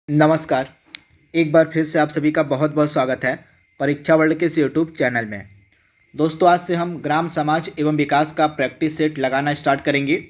नमस्कार। एक बार फिर से आप सभी का बहुत बहुत स्वागत है परीक्षा वर्ल्ड के इस यूट्यूब चैनल में। दोस्तों, आज से हम ग्राम समाज एवं विकास का प्रैक्टिस सेट लगाना स्टार्ट करेंगे।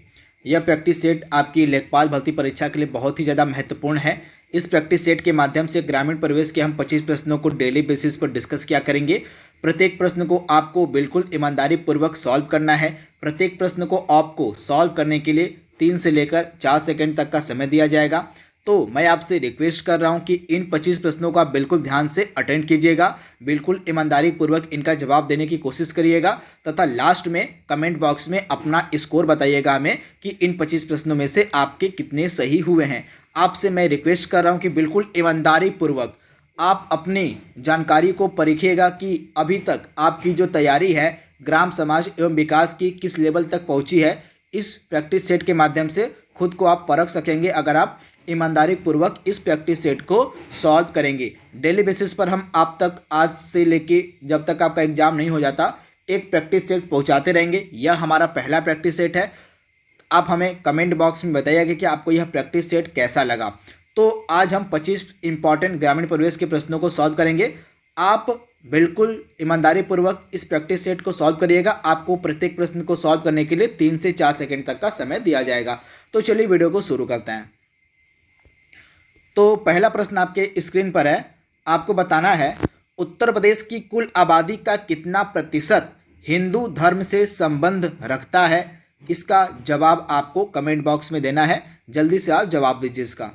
यह प्रैक्टिस सेट आपकी लेखपाल भर्ती परीक्षा के लिए बहुत ही ज़्यादा महत्वपूर्ण है। इस प्रैक्टिस सेट के माध्यम से ग्रामीण परिवेश के हम 25 प्रश्नों को डेली बेसिस पर डिस्कस किया करेंगे। प्रत्येक प्रश्न को आपको बिल्कुल ईमानदारी पूर्वक सॉल्व करना है। प्रत्येक प्रश्न को आपको सॉल्व करने के लिए 3 से लेकर 4 सेकंड तक का समय दिया जाएगा। तो मैं आपसे रिक्वेस्ट कर रहा हूं कि इन 25 प्रश्नों को आप बिल्कुल ध्यान से अटेंड कीजिएगा, बिल्कुल ईमानदारी पूर्वक इनका जवाब देने की कोशिश करिएगा तथा लास्ट में कमेंट बॉक्स में अपना स्कोर बताइएगा हमें कि इन 25 प्रश्नों में से आपके कितने सही हुए हैं। आपसे मैं रिक्वेस्ट कर रहा हूं कि बिल्कुल ईमानदारी पूर्वक आप अपनी जानकारी को परखिएगा कि अभी तक आपकी जो तैयारी है ग्राम समाज एवं विकास की किस लेवल तक पहुंची है। इस प्रैक्टिस सेट के माध्यम से खुद को आप परख सकेंगे अगर आप ईमानदारी पूर्वक इस प्रैक्टिस सेट को सॉल्व करेंगे। डेली बेसिस पर हम आप तक आज से लेके जब तक आपका एग्जाम नहीं हो जाता एक प्रैक्टिस सेट पहुंचाते रहेंगे। यह हमारा पहला प्रैक्टिस सेट है। आप हमें कमेंट बॉक्स में बताइएगा कि आपको यह प्रैक्टिस सेट कैसा लगा। तो आज हम 25 इंपॉर्टेंट ग्रामीण परिवेश के प्रश्नों को सॉल्व करेंगे। आप बिल्कुल ईमानदारी पूर्वक इस प्रैक्टिस सेट को सॉल्व करिएगा। आपको प्रत्येक प्रश्न को सॉल्व करने के लिए 3 से 4 सेकंड तक का समय दिया जाएगा। तो चलिए वीडियो को शुरू करते हैं। तो पहला प्रश्न आपके स्क्रीन पर है। आपको बताना है उत्तर प्रदेश की कुल आबादी का कितना प्रतिशत हिंदू धर्म से संबंध रखता है। इसका जवाब आपको कमेंट बॉक्स में देना है। जल्दी से आप जवाब दीजिए इसका।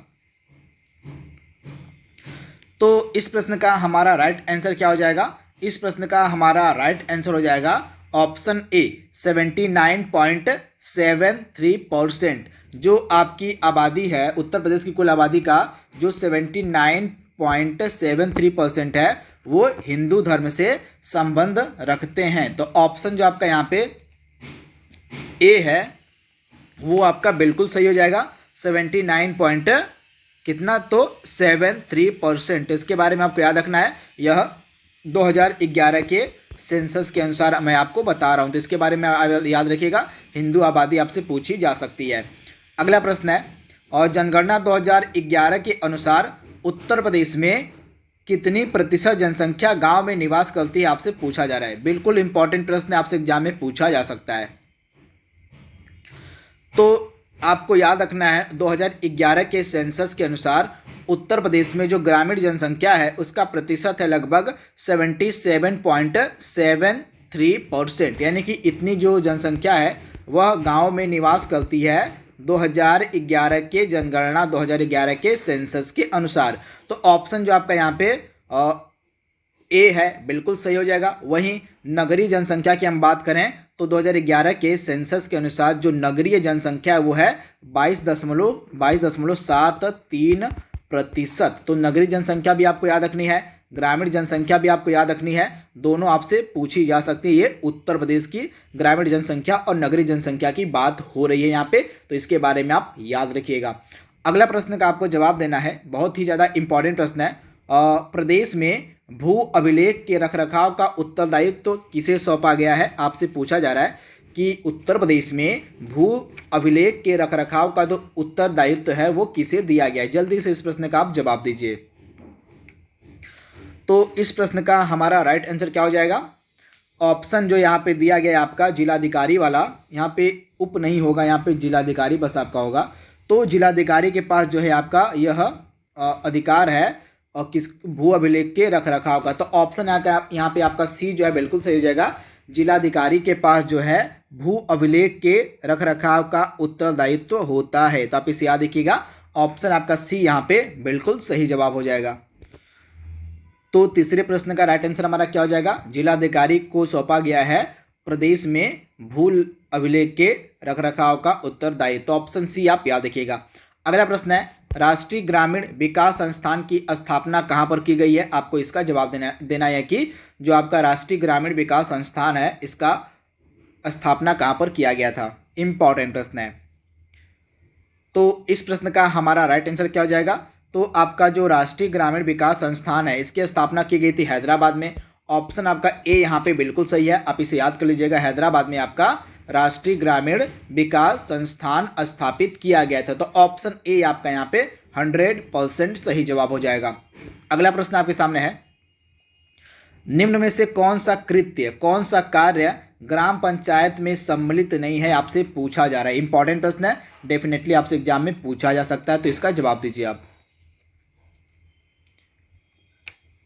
तो इस प्रश्न का हमारा राइट आंसर क्या हो जाएगा? इस प्रश्न का हमारा राइट आंसर हो जाएगा ऑप्शन ए 79.73%। जो आपकी आबादी है उत्तर प्रदेश की कुल आबादी का जो 79.73% है वो हिंदू धर्म से संबंध रखते हैं। तो ऑप्शन जो आपका यहाँ पे ए है वो आपका बिल्कुल सही हो जाएगा। 79 कितना तो 73%। इसके बारे में आपको याद रखना है। यह 2011 के सेंसस के अनुसार मैं आपको बता रहा हूं, तो इसके बारे में याद रखिएगा। हिंदू आबादी आपसे पूछी जा सकती है। अगला प्रश्न है और जनगणना 2011 के अनुसार उत्तर प्रदेश में कितनी प्रतिशत जनसंख्या गांव में निवास करती है, आपसे पूछा जा रहा है। बिल्कुल इंपॉर्टेंट प्रश्न आपसे एग्जाम में पूछा जा सकता है। तो आपको याद रखना है 2011 के सेंसस के अनुसार उत्तर प्रदेश में जो ग्रामीण जनसंख्या है उसका प्रतिशत है लगभग 77.73%। यानी कि इतनी जो जनसंख्या है वह गांव में निवास करती है 2011 के जनगणना 2011 के सेंसस के अनुसार। तो ऑप्शन जो आपका यहाँ पे ए है बिल्कुल सही हो जाएगा। वहीं नगरीय जनसंख्या की हम बात करें तो 2011 के सेंसस के अनुसार जो नगरीय जनसंख्या है वो है 22.73%। तो नगरीय जनसंख्या भी आपको याद रखनी है, ग्रामीण जनसंख्या भी आपको याद रखनी है। दोनों आपसे पूछी जा सकती है। ये उत्तर प्रदेश की ग्रामीण जनसंख्या और नगरीय जनसंख्या की बात हो रही है यहाँ पे, तो इसके बारे में आप याद रखिएगा। अगला प्रश्न का आपको जवाब देना है। बहुत ही ज़्यादा इंपॉर्टेंट प्रश्न है। प्रदेश में भू अभिलेख के रखरखाव का उत्तरदायित्व तो किसे सौंपा गया है, आपसे पूछा जा रहा है कि उत्तर प्रदेश में भू अभिलेख के रखरखाव का जो उत्तरदायित्व है वो किसे दिया गया है। जल्दी से इस प्रश्न का आप जवाब दीजिए। तो इस प्रश्न का हमारा राइट आंसर क्या हो जाएगा? ऑप्शन जो यहाँ पे दिया गया आपका जिलाधिकारी वाला, यहाँ पे उप नहीं होगा, यहाँ पे जिलाधिकारी बस आपका होगा। तो जिलाधिकारी के पास जो है आपका यह अधिकार है और किस भू अभिलेख के रखरखाव का। तो ऑप्शन यहाँ पे आपका सी जो है बिल्कुल सही हो जाएगा। जिलाधिकारी के पास जो है भू अभिलेख के रखरखाव का उत्तरदायित्व होता है। तो आप इसे याद रखिएगा। ऑप्शन आपका सी यहाँ पे बिल्कुल सही जवाब हो जाएगा। तो तीसरे प्रश्न का राइट आंसर हमारा क्या हो जाएगा? जिलाधिकारी को सौंपा गया है प्रदेश में भू अभिलेख के रखरखाव का उत्तरदायित्व। तो ऑप्शन सी आप याद रखिएगा। अगला प्रश्न है राष्ट्रीय ग्रामीण विकास संस्थान की स्थापना कहाँ पर की गई है, आपको इसका जवाब देना है कि जो आपका राष्ट्रीय ग्रामीण विकास संस्थान है इसका स्थापना कहाँ पर किया गया था। इंपॉर्टेंट प्रश्न है। तो इस प्रश्न का हमारा राइट आंसर क्या हो जाएगा? तो आपका जो राष्ट्रीय ग्रामीण विकास संस्थान है इसकी स्थापना की गई थी हैदराबाद में। ऑप्शन आपका ए यहाँ पे बिल्कुल सही है। आप इसे याद कर लीजिएगा। हैदराबाद में आपका राष्ट्रीय ग्रामीण विकास संस्थान स्थापित किया गया था। तो ऑप्शन ए आपका यहाँ पे 100% सही जवाब हो जाएगा। अगला प्रश्न आपके सामने है, निम्न में से कौन सा कृत्य, कौन सा कार्य ग्राम पंचायत में सम्मिलित नहीं है, आपसे पूछा जा रहा है। इंपॉर्टेंट प्रश्न है, डेफिनेटली आपसे एग्जाम में पूछा जा सकता है, तो इसका जवाब दीजिए आप।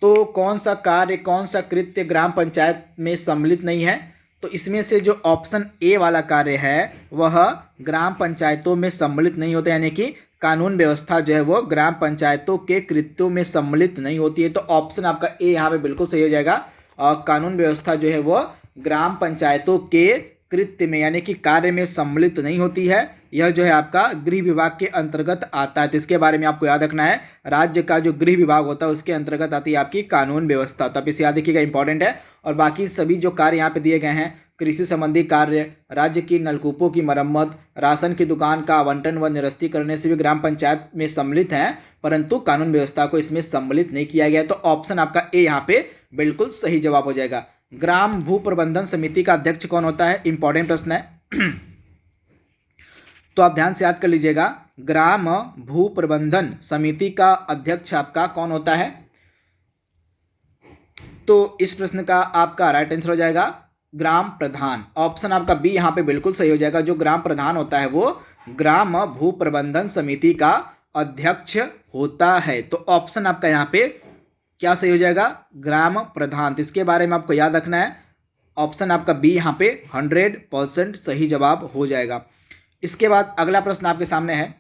तो कौन सा कार्य, कौन सा कृत्य ग्राम पंचायत में सम्मिलित नहीं है, तो इसमें से जो ऑप्शन ए वाला कार्य है वह ग्राम पंचायतों में सम्मिलित नहीं होता, यानी कि कानून व्यवस्था जो है वो ग्राम पंचायतों के कृत्यों में सम्मिलित नहीं होती है। तो ऑप्शन आपका ए यहाँ पे बिल्कुल सही हो जाएगा। कानून व्यवस्था जो है वो ग्राम पंचायतों के कृत्य में यानी कि कार्य में सम्मिलित नहीं होती है। यह जो है आपका गृह विभाग के अंतर्गत आता है, तो इसके बारे में आपको याद रखना है। राज्य का जो गृह विभाग होता है उसके अंतर्गत आती है आपकी कानून व्यवस्था, तो आप इसे याद रखिएगा, इंपॉर्टेंट है। और बाकी सभी जो कार्य यहाँ पे दिए गए हैं, कृषि संबंधी कार्य, राज्य की नलकूपों की मरम्मत, राशन की दुकान का आवंटन व निरस्ती करने से भी ग्राम पंचायत में सम्मिलित हैं, परंतु कानून व्यवस्था को इसमें सम्मिलित नहीं किया गया। तो ऑप्शन आपका ए यहाँ पे बिल्कुल सही जवाब हो जाएगा। ग्राम भू प्रबंधन समिति का अध्यक्ष कौन होता है, इंपॉर्टेंट प्रश्न है। तो आप ध्यान से याद कर लीजिएगा, ग्राम भू प्रबंधन समिति का अध्यक्ष आपका कौन होता है। तो इस प्रश्न का आपका राइट आंसर हो जाएगा ग्राम प्रधान। ऑप्शन आपका बी यहाँ पे बिल्कुल सही हो जाएगा। जो ग्राम प्रधान होता है वो ग्राम भू प्रबंधन समिति का अध्यक्ष होता है। तो ऑप्शन आपका यहाँ पे क्या सही हो जाएगा, ग्राम प्रधान। तो इसके बारे में आपको याद रखना है, ऑप्शन आपका बी यहाँ पे 100% सही जवाब हो जाएगा। इसके बाद अगला प्रश्न आपके सामने है,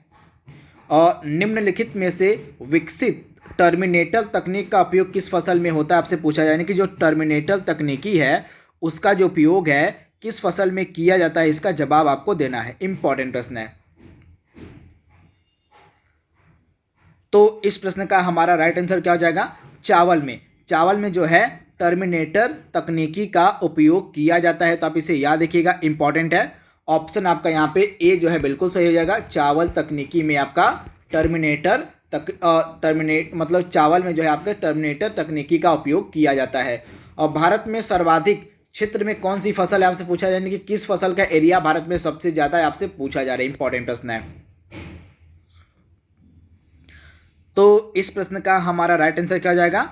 और निम्नलिखित में से विकसित टर्मिनेटर तकनीक का उपयोग किस फसल में होता है, आपसे पूछा जाए। यानी कि जो टर्मिनेटर तकनीकी है उसका जो उपयोग है किस फसल में किया जाता है, इसका जवाब आपको देना है। इंपॉर्टेंट प्रश्न है। तो इस प्रश्न का हमारा राइट आंसर क्या हो जाएगा, चावल में। चावल में जो है टर्मिनेटर तकनीकी का उपयोग किया जाता है, तो आप इसे याद रखिएगा, इंपॉर्टेंट है। ऑप्शन आपका यहाँ पे ए जो है बिल्कुल सही हो जाएगा। चावल तकनीकी में आपका टर्मिनेट मतलब चावल में जो है आपका टर्मिनेटर तकनीकी का उपयोग किया जाता है। और भारत में सर्वाधिक क्षेत्र में कौन सी फसल है, आपसे पूछा जाए, यानी कि किस फसल का एरिया भारत में सबसे ज्यादा है, आपसे पूछा जा रहा है। इंपॉर्टेंट प्रश्न है। तो इस प्रश्न का हमारा राइट आंसर क्या हो जाएगा,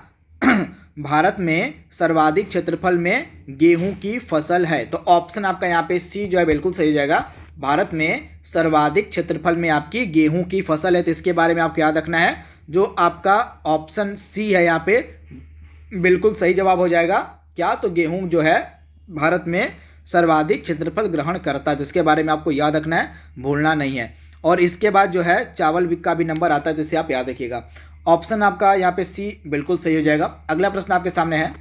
भारत में सर्वाधिक क्षेत्रफल में गेहूं की फसल है। तो ऑप्शन आपका यहाँ पे सी जो है बिल्कुल सही हो जाएगा। भारत में सर्वाधिक क्षेत्रफल में आपकी गेहूं की फसल है, तो इसके बारे में आपको याद रखना है। जो आपका ऑप्शन सी है यहाँ पे बिल्कुल सही जवाब हो जाएगा। क्या, तो गेहूं जो है भारत में सर्वाधिक क्षेत्रफल ग्रहण करता है, जिसके बारे में आपको याद रखना है, भूलना नहीं है। और इसके बाद जो है चावल का भी नंबर आता है, जिसे आप याद रखिएगा। ऑप्शन आपका यहाँ पे सी बिल्कुल सही हो जाएगा। अगला प्रश्न आपके सामने है,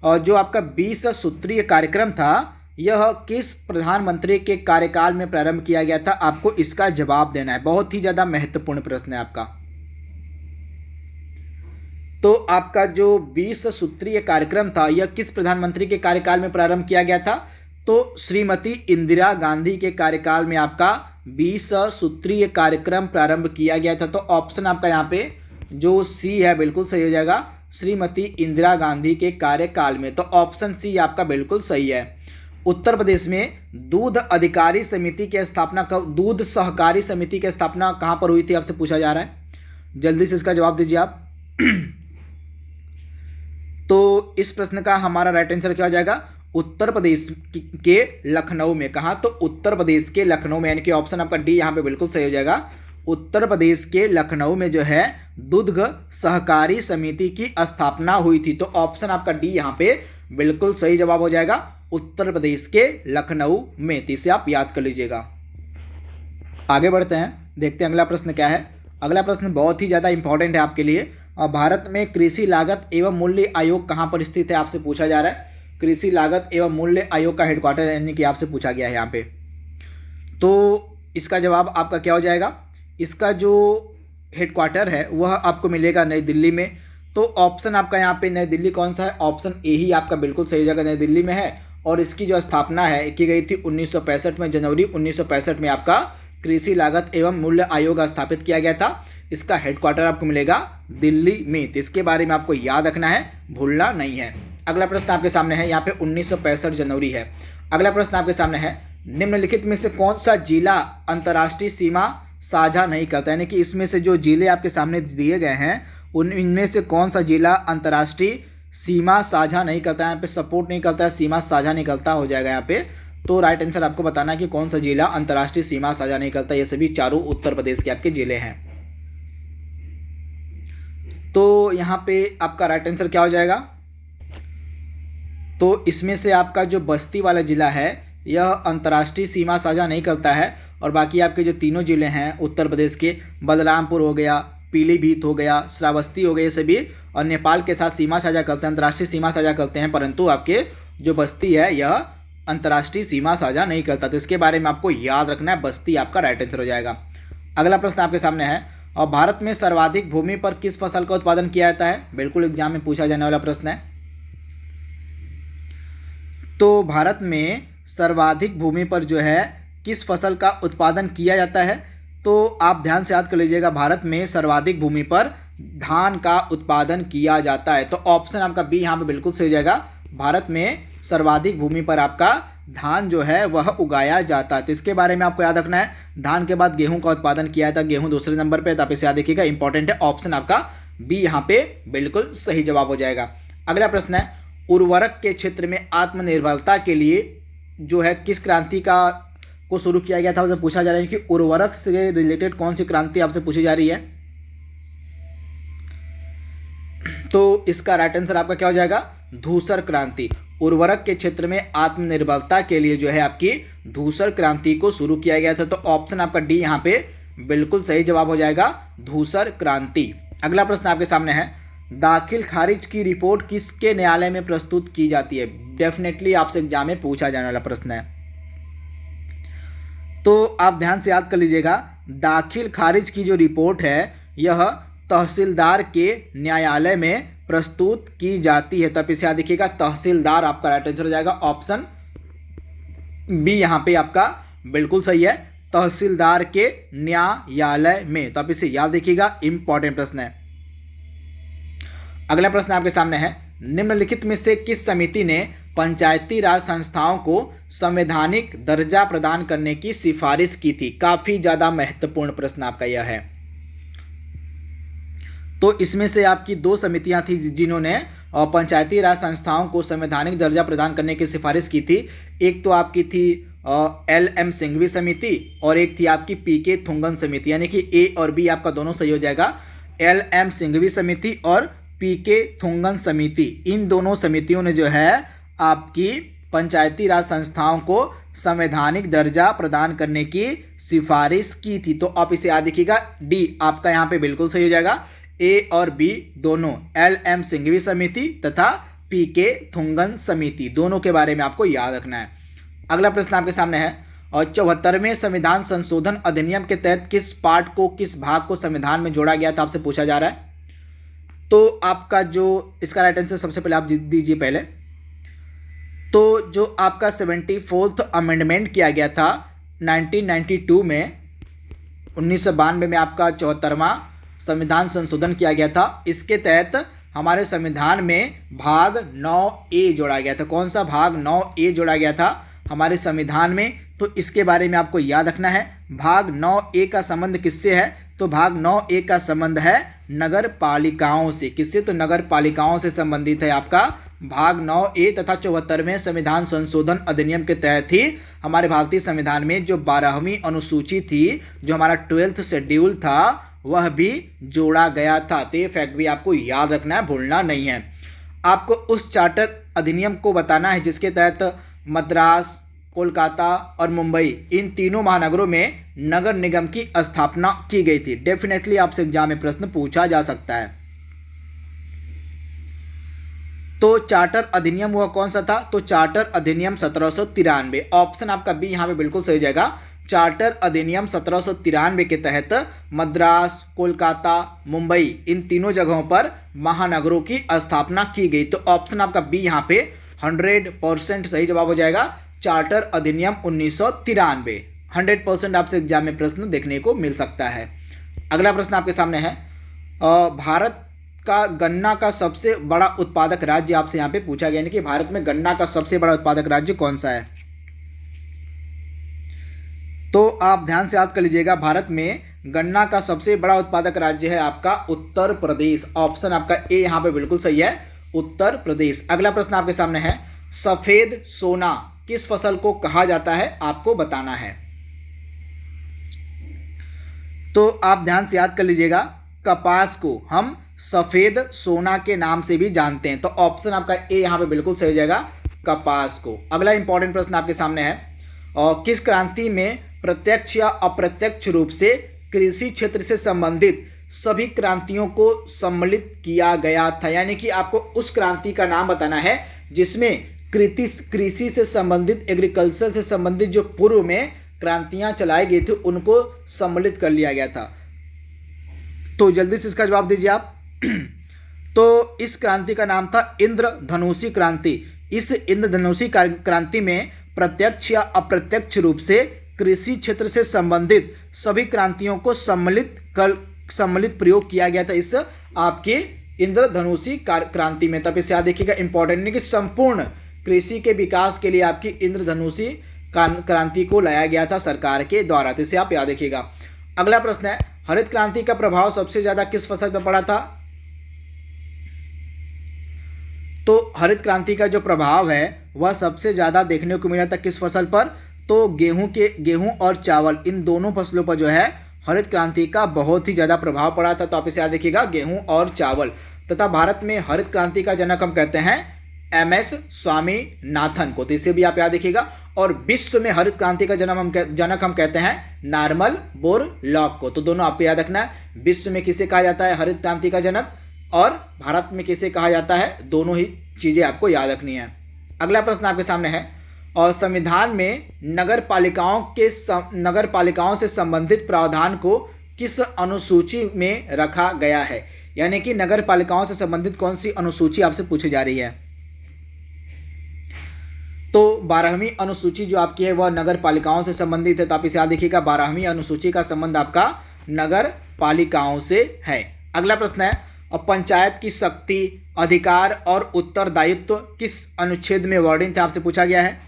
और जो आपका 20 सूत्रीय कार्यक्रम था यह किस प्रधानमंत्री के कार्यकाल में प्रारंभ किया गया था, आपको इसका जवाब देना है। बहुत ही ज्यादा महत्वपूर्ण प्रश्न है आपका। तो आपका जो 20 सूत्रीय कार्यक्रम था यह किस प्रधानमंत्री के कार्यकाल में प्रारंभ किया गया था, तो श्रीमती इंदिरा गांधी के कार्यकाल में आपका 20 सूत्रीय कार्यक्रम प्रारंभ किया गया था। तो ऑप्शन आपका यहाँ पे जो सी है बिल्कुल सही हो जाएगा, श्रीमती इंदिरा गांधी के कार्यकाल में। तो ऑप्शन सी आपका बिल्कुल सही है। उत्तर प्रदेश में दूध अधिकारी समिति की स्थापना कब, दूध सहकारी समिति की स्थापना कहां पर हुई थी, आपसे पूछा जा रहा है। जल्दी से इसका जवाब दीजिए आप। तो इस प्रश्न का हमारा राइट आंसर क्या हो जाएगा, उत्तर प्रदेश के लखनऊ में। कहा, तो उत्तर प्रदेश के लखनऊ में, यानी कि ऑप्शन आपका डी यहाँ पे बिल्कुल सही हो जाएगा। उत्तर प्रदेश के लखनऊ में जो है दुग्ध सहकारी समिति की स्थापना हुई थी। तो ऑप्शन आपका डी यहाँ पे बिल्कुल सही जवाब हो जाएगा, उत्तर प्रदेश के लखनऊ में। तो इसे आप याद कर लीजिएगा। आगे बढ़ते हैं, देखते हैं अगला प्रश्न क्या है। अगला प्रश्न बहुत ही ज़्यादा इंपॉर्टेंट है आपके लिए। भारत में कृषि लागत एवं मूल्य आयोग कहाँ पर स्थित है, आपसे पूछा जा रहा है। कृषि लागत एवं मूल्य आयोग का हेडक्वार्टर यानी कि आपसे पूछा गया है यहाँ पे। तो इसका जवाब आपका क्या हो जाएगा, इसका जो हेडक्वार्टर है वह आपको मिलेगा नई दिल्ली में। तो ऑप्शन आपका यहाँ पे नई दिल्ली कौन सा है, ऑप्शन ए ही आपका बिल्कुल सही जगह नई दिल्ली में है। और इसकी जो स्थापना है की गई थी 1965 में, जनवरी 1965 में आपका कृषि लागत एवं मूल्य आयोग स्थापित किया गया था। इसका हेडक्वार्टर आपको मिलेगा दिल्ली में। तो इसके बारे में आपको याद रखना है, भूलना नहीं है। अगला प्रश्न आपके सामने है, यहाँ पे 1965 जनवरी है। अगला प्रश्न आपके सामने है, निम्नलिखित में से कौन सा जिला अंतर्राष्ट्रीय सीमा साझा नहीं करता, यानी कि इसमें से जो जिले आपके सामने दिए गए हैं इनमें से कौन सा जिला अंतर्राष्ट्रीय सीमा साझा नहीं करता है, यहाँ पे सपोर्ट नहीं करता है, सीमा साझा नहीं करता हो जाएगा यहाँ पे। तो राइट आंसर आपको बताना है कि कौन सा जिला अंतर्राष्ट्रीय सीमा साझा नहीं करता। ये सभी चारों उत्तर प्रदेश के आपके जिले हैं। तो यहाँ पे आपका राइट आंसर क्या हो जाएगा? तो इसमें से आपका जो बस्ती वाला जिला है यह अंतर्राष्ट्रीय सीमा साझा नहीं करता है, और बाकी आपके जो तीनों जिले हैं उत्तर प्रदेश के, बलरामपुर हो गया, पीलीभीत हो गया, श्रावस्ती हो गए, ये सभी और नेपाल के साथ सीमा साझा करते हैं, अंतर्राष्ट्रीय सीमा साझा करते हैं, परंतु आपके जो बस्ती है यह अंतर्राष्ट्रीय सीमा साझा नहीं करता। तो इसके बारे में आपको याद रखना है, बस्ती आपका राइट आंसर हो जाएगा। अगला प्रश्न आपके सामने है, और भारत में सर्वाधिक भूमि पर किस फसल का उत्पादन किया जाता है? बिल्कुल एग्जाम में पूछा जाने वाला प्रश्न है। तो भारत में सर्वाधिक भूमि पर जो है किस फसल का उत्पादन किया जाता है? तो आप ध्यान से याद कर लीजिएगा, भारत में सर्वाधिक भूमि पर धान का उत्पादन किया जाता है। तो ऑप्शन आपका बी यहाँ पे बिल्कुल सही हो जाएगा। भारत में सर्वाधिक भूमि पर आपका धान जो है वह उगाया जाता है। तो इसके बारे में आपको याद रखना है। धान के बाद गेहूं का उत्पादन किया जाता है, गेहूं दूसरे नंबर पे, तो आप इसे याद रखिएगा, इंपॉर्टेंट है। ऑप्शन आपका बी यहाँ पे बिल्कुल सही जवाब हो जाएगा। अगला प्रश्न है, उर्वरक के क्षेत्र में आत्मनिर्भरता के लिए जो है किस क्रांति को शुरू किया गया था? आपसे पूछा जा रहा है कि उर्वरक से रिलेटेड कौन सी क्रांति आपसे पूछी जा रही है। तो इसका राइट आंसर आपका क्या हो जाएगा? धूसर क्रांति। उर्वरक के क्षेत्र में आत्मनिर्भरता के लिए जो है आपकी धूसर क्रांति को शुरू किया गया था। तो ऑप्शन आपका डी यहाँ पे बिल्कुल सही जवाब हो जाएगा, धूसर क्रांति। अगला प्रश्न आपके सामने है, दाखिल खारिज की रिपोर्ट किसके न्यायालय में प्रस्तुत की जाती है? डेफिनेटली आपसे एग्जाम में पूछा जाने वाला प्रश्न है। तो आप ध्यान से याद कर लीजिएगा, दाखिल खारिज की जो रिपोर्ट है यह तहसीलदार के न्यायालय में प्रस्तुत की जाती है। तब इसे याद रखिएगा, तहसीलदार आपका राइट आंसर हो जाएगा। ऑप्शन बी यहाँ पे आपका बिल्कुल सही है, तहसीलदार के न्यायालय में। तो आप इसे याद रखिएगा, इंपॉर्टेंट प्रश्न है। अगला प्रश्न आपके सामने है, निम्नलिखित में से किस समिति ने पंचायती राज संस्थाओं को संवैधानिक दर्जा प्रदान करने की सिफारिश की थी? काफी ज्यादा महत्वपूर्ण प्रश्न आपका यह है। तो इसमें से आपकी दो समितियां थी जिन्होंने पंचायती राज संस्थाओं को संवैधानिक दर्जा प्रदान करने की सिफारिश की थी। एक तो आपकी थी LM सिंघवी समिति और एक थी आपकी PK थुंगन समिति, यानी कि ए और बी आपका दोनों सही हो जाएगा। LM सिंघवी समिति और PK थुंगन समिति, इन दोनों समितियों ने जो है आपकी पंचायती राज संस्थाओं को संवैधानिक दर्जा प्रदान करने की सिफारिश की थी। तो आप इसे याद रखिएगा, डी आपका यहाँ पे बिल्कुल सही हो जाएगा। ए और बी दोनों, LM सिंघवी समिति तथा PK थुंगन समिति, दोनों के बारे में आपको याद रखना है। अगला प्रश्न आपके सामने है, और 74वें संविधान संशोधन अधिनियम के तहत किस पार्ट को, किस भाग को संविधान में जोड़ा गया था? आपसे पूछा जा रहा है। तो आपका जो इसका राइट आंसर सबसे पहले आप दीजिए पहले। तो जो आपका 74th अमेंडमेंट किया गया था 1992 में, 1992 में आपका 74वां संविधान संशोधन किया गया था। इसके तहत हमारे संविधान में भाग 9A जोड़ा गया था। कौन सा भाग 9A जोड़ा गया था हमारे संविधान में? तो इसके बारे में आपको याद रखना है। भाग 9A का संबंध किससे है? तो भाग 9A का संबंध है नगर पालिकाओं से। किससे? तो नगर पालिकाओं से संबंधित है आपका भाग 9A तथा 74वें संविधान संशोधन अधिनियम के तहत ही हमारे भारतीय संविधान में जो 12वीं अनुसूची थी, जो हमारा 12th शेड्यूल था, वह भी जोड़ा गया था। तो ये फैक्ट भी आपको याद रखना है, भूलना नहीं है। आपको उस चार्टर अधिनियम को बताना है जिसके तहत मद्रास, कोलकाता और मुंबई, इन तीनों महानगरों में नगर निगम की स्थापना की गई थी। डेफिनेटली आपसे एग्जाम में प्रश्न पूछा जा सकता है। तो चार्टर अधिनियम वह कौन सा था? तो चार्टर अधिनियम 1793। ऑप्शन आपका बी यहाँ पे बिल्कुल सही जाएगा। चार्टर अधिनियम 1793 के तहत मद्रास, कोलकाता, मुंबई, इन तीनों जगहों पर महानगरों की स्थापना की गई। तो ऑप्शन आपका बी यहाँ पे 100% सही जवाब हो जाएगा। चार्टर अधिनियम 1993, 100% आपसे एग्जाम में प्रश्न देखने को मिल सकता है। अगला प्रश्न आपके सामने है, भारत का गन्ना का सबसे बड़ा उत्पादक राज्य आपसे यहाँ पे पूछा गया है कि भारत में गन्ना का सबसे बड़ा उत्पादक राज्य कौन सा है? तो आप ध्यान से याद कर लीजिएगा, भारत में गन्ना का सबसे बड़ा उत्पादक राज्य है आपका उत्तर प्रदेश। ऑप्शन आपका ए यहाँ पे बिल्कुल सही है, उत्तर प्रदेश। अगला प्रश्न आपके सामने है, सफेद सोना किस फसल को कहा जाता है, आपको बताना है। तो आप ध्यान से याद कर लीजिएगा, कपास को हम सफेद सोना के नाम से भी जानते हैं। तो ऑप्शन आपका ए यहाँ पे बिल्कुल सही हो जाएगा, कपास को। अगला इंपॉर्टेंट प्रश्न आपके सामने है, और किस क्रांति में प्रत्यक्ष या अप्रत्यक्ष रूप से कृषि क्षेत्र से संबंधित सभी क्रांतियों को सम्मिलित किया गया था। यानी कि आपको उस क्रांति का नाम बताना है जिसमें कृषि से संबंधित, एग्रीकल्चर से संबंधित जो पूर्व में क्रांतियां चलाई गई थी उनको सम्मिलित कर लिया गया था। तो जल्दी से इसका जवाब दीजिए आप। तो इस क्रांति का नाम था इंद्रधनुषी क्रांति। इस इंद्रधनुषी क्रांति में प्रत्यक्ष या अप्रत्यक्ष रूप से कृषि क्षेत्र से संबंधित सभी क्रांतियों को सम्मिलित प्रयोग किया गया था इस आपके इंद्रधनुषी क्रांति में। तब इसे याद देखिएगा, इंपॉर्टेंट है कि संपूर्ण कृषि के विकास के लिए आपकी इंद्रधनुषी क्रांति को लाया गया था सरकार के द्वारा। तो इसे आप याद रखिएगा। अगला प्रश्न है, हरित क्रांति का प्रभाव सबसे ज्यादा किस फसल पर पड़ा था। तो हरित क्रांति का जो प्रभाव है वह सबसे ज्यादा देखने को मिला था किस फसल पर, तो गेहूं और चावल, इन दोनों फसलों पर जो है हरित क्रांति का बहुत ही ज्यादा प्रभाव पड़ा था। तो आप इसे याद रखिएगा, गेहूं और चावल। तथा भारत में हरित क्रांति का जनक हम कहते हैं MS स्वामीनाथन को। तो इसे भी आप याद रखिएगा। और विश्व में हरित क्रांति का जनक हम कहते हैं नॉर्मन बोरलॉग को। तो दोनों आपको याद रखना है, विश्व में किसे कहा जाता है हरित क्रांति का जनक, और भारत में किसे कहा जाता है, दोनों ही चीजें आपको याद रखनी है। अगला प्रश्न आपके सामने है, और संविधान में नगर पालिकाओं से संबंधित प्रावधान को किस अनुसूची में रखा गया है। यानी कि नगर पालिकाओं से संबंधित कौन सी अनुसूची आपसे पूछी जा रही है। तो 12वीं अनुसूची जो आपकी है वह नगर पालिकाओं से संबंधित है। तो आप इसे याद रखिएगा, 12वीं अनुसूची का संबंध आपका नगर पालिकाओं से है। अगला प्रश्न है, और पंचायत की शक्ति, अधिकार और उत्तरदायित्व किस अनुच्छेद में वर्णित है, आपसे पूछा गया है।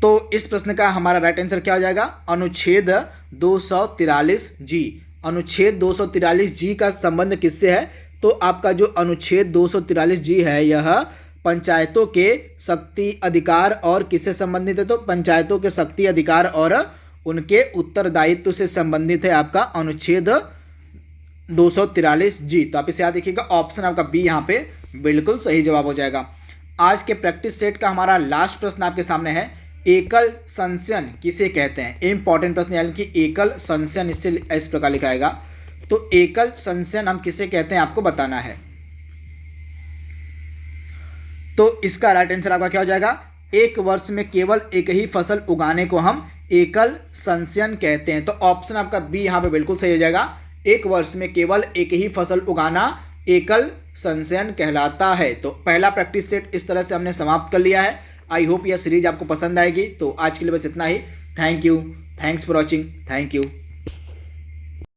तो इस प्रश्न का हमारा राइट आंसर क्या हो जाएगा, अनुच्छेद 243 जी। अनुच्छेद 243 जी का संबंध किससे है, तो आपका जो अनुच्छेद 243 जी है यह पंचायतों के शक्ति, अधिकार और किससे संबंधित है, तो पंचायतों के शक्ति, अधिकार और उनके उत्तरदायित्व से संबंधित है आपका अनुच्छेद 243 जी। तो आप इसे याद रखिएगा, ऑप्शन आपका बी यहाँ पे बिल्कुल सही जवाब हो जाएगा। आज के प्रैक्टिस सेट का हमारा लास्ट प्रश्न आपके सामने है, एकल संचयन किसे कहते हैं। इंपॉर्टेंट प्रश्न, यानी कि एकल संचयन, इससे इस प्रकार लिखा आएगा। तो एकल संचयन हम किसे कहते हैं आपको बताना है। तो इसका राइट आंसर आपका क्या हो जाएगा, एक वर्ष में केवल एक ही फसल उगाने को हम एकल संचयन कहते हैं। तो ऑप्शन आपका बी यहाँ पे बिल्कुल सही हो जाएगा, एक वर्ष में केवल एक ही फसल उगाना एकल संचयन कहलाता है। तो पहला प्रैक्टिस सेट इस तरह से हमने समाप्त कर लिया है। आई होप यह सीरीज आपको पसंद आएगी। तो आज के लिए बस इतना ही। Thank you, thanks for watching, thank you.